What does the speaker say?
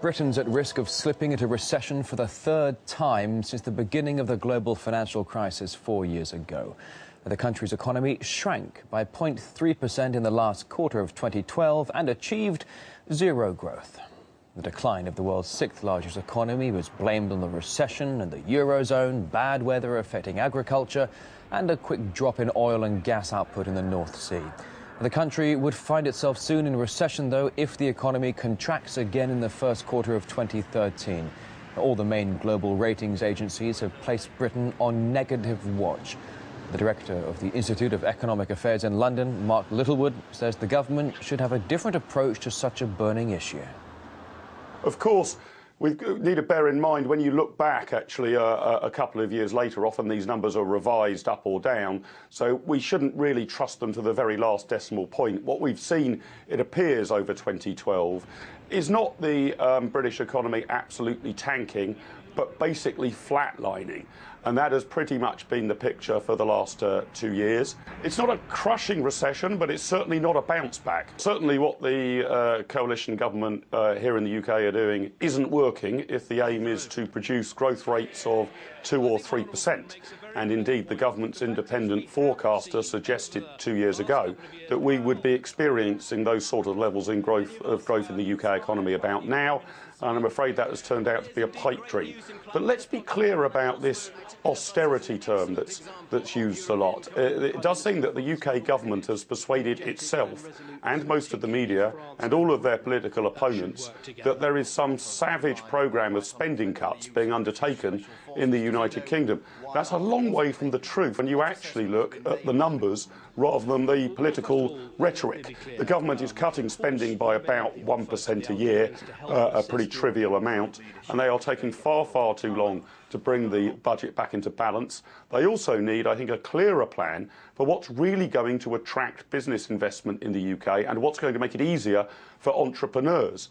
Britain's at risk of slipping into recession for the third time since the beginning of the global financial crisis 4 years ago. The country's economy shrank by 0.3% in the last quarter of 2012 and achieved zero growth. The decline of the world's sixth largest economy was blamed on the recession and the Eurozone, bad weather affecting agriculture, and a quick drop in oil and gas output in the North Sea. The country would find itself soon in recession, though, if the economy contracts again in the first quarter of 2013. All the main global ratings agencies have placed Britain on negative watch. The director of the Institute of Economic Affairs in London, Mark Littlewood, says the government should have a different approach to such a burning issue. Of course, we need to bear in mind when you look back, actually, a couple of years later, often these numbers are revised up or down, so we shouldn't really trust them to the very last decimal point. What we've seen, it appears, over 2012 is not the British economy absolutely tanking, but basically flatlining. And that has pretty much been the picture for the last 2 years. It's not a crushing recession, but it's certainly not a bounce back. Certainly what the coalition government here in the UK are doing isn't working if the aim is to produce growth rates of 2 or 3%. And indeed, the government's independent forecaster suggested 2 years ago that we would be experiencing those sort of levels in growth in the UK economy about now. And I'm afraid that has turned out to be a pipe dream. But let's be clear about this austerity term that's used a lot. It does seem that the UK government has persuaded itself and most of the media and all of their political opponents that there is some savage programme of spending cuts being undertaken in the United Kingdom. That's a long way from the truth when you actually look at the numbers rather than the political rhetoric. The government is cutting spending by about 1% a year, a pretty trivial amount, and they are taking far, far too long to bring the budget back into balance. They also need, I think, a clearer plan for what's really going to attract business investment in the UK and what's going to make it easier for entrepreneurs.